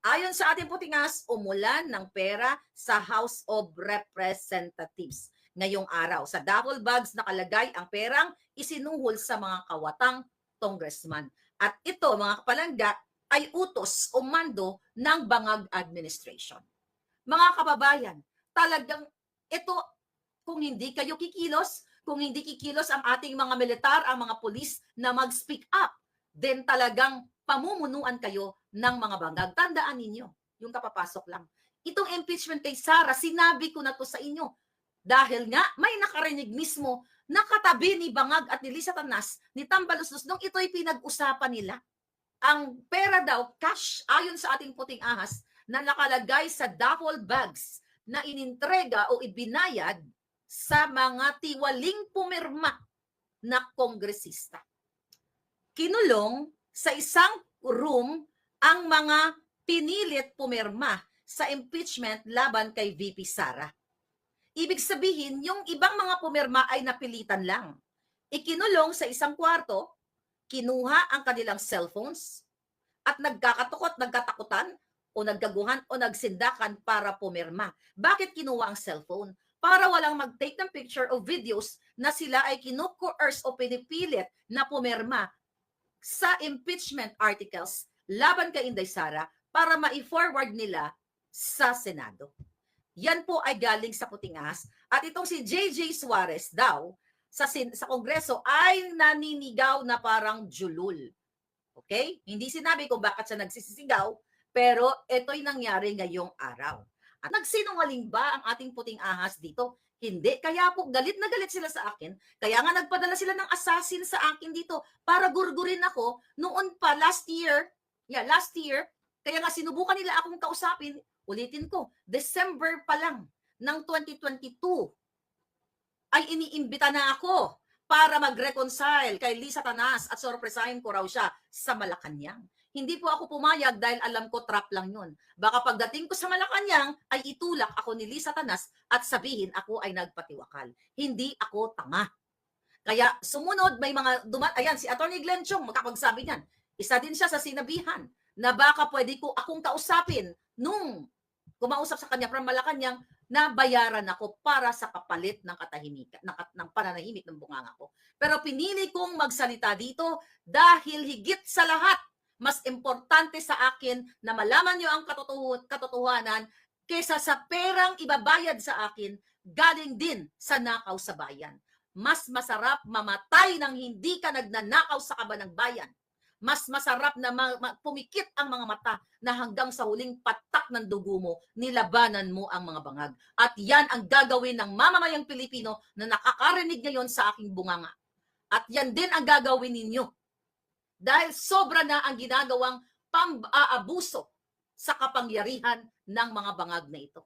Ayon sa ating putingas, umulan ng pera sa House of Representatives ngayong araw. Sa duffel bags nakalagay ang perang isinuhol sa mga kawatang congressman. At ito, mga kapalangga, ay utos o mando ng Bangag Administration. Mga kababayan, talagang ito, kung hindi kayo kikilos, kung hindi kikilos ang ating mga militar, ang mga pulis na mag-speak up, then talagang pamumunuan kayo ng mga bangag. Tandaan ninyo, yung kapapasok lang. Itong impeachment kay Sara, sinabi ko na to sa inyo. Dahil nga, may nakarinig mismo na katabi ni Bangag at ni Lisa Tanas, ni Tambaluslos, nung ito'y pinag-usapan nila. Ang pera daw, cash, ayon sa ating puting ahas, na nakalagay sa duffel bags na inintrega o ibinayad sa mga tiwaling pumirma na kongresista. Kinulong sa isang room ang mga pinilit pumirma sa impeachment laban kay VP Sara. Ibig sabihin, yung ibang mga pumirma ay napilitan lang. Ikinulong sa isang kwarto, kinuha ang kanilang cellphones at nagkatakutan o naggaguhan o nagsindakan para pumirma. Bakit kinuha ang cellphone? Para walang mag-take ng picture o videos na sila ay kinu-coerce o pinipilit na pumirma sa impeachment articles laban kay Inday Sara para ma-forward nila sa Senado. Yan po ay galing sa puting ahas. At itong si JJ Suarez daw sa Kongreso ay naninigaw na parang julul. Okay? Hindi sinabi kung bakit siya nagsisisigaw, pero ito'y nangyari ngayong araw. At nagsinungaling ba ang ating puting ahas dito? Hindi. Kaya po, galit na galit sila sa akin. Kaya nga nagpadala sila ng assassin sa akin dito para gurgurin ako noon pa last year. Kaya nga sinubukan nila akong kausapin. Ulitin ko, December pa lang ng 2022 ay iniimbita na ako para mag-reconcile kay Lisa Tanas at sorpresahin ko raw siya sa Malacanang. Hindi po ako pumayag dahil alam ko trap lang yun. Baka pagdating ko sa Malacanang ay itulak ako ni Lisa Tanas at sabihin ako ay nagpatiwakal. Hindi ako tanga. Kaya sumunod may mga ayan si Atty. Glenn Chong makapagsabi niyan. Isa din siya sa sinabihan na baka pwede ko akong kausapin nung kumausap sa kanya from Malacanang na bayaran ako para sa kapalit ng katahimikan, ng pananahimik ng bunganga ko. Pero pinili kong magsalita dito dahil higit sa lahat, mas importante sa akin na malaman niyo ang katotohanan kaysa sa perang ibabayad sa akin galing din sa nakaw sa bayan. Mas masarap mamatay nang hindi ka nagnanakaw sa kaban ng bayan. Mas masarap na pumikit ang mga mata na hanggang sa huling patak ng dugo mo, nilabanan mo ang mga bangag. At yan ang gagawin ng mamamayang Pilipino na nakakarinig ngayon sa aking bunganga. At yan din ang gagawin ninyo. Dahil sobra na ang ginagawang pang-aabuso sa kapangyarihan ng mga bangag na ito.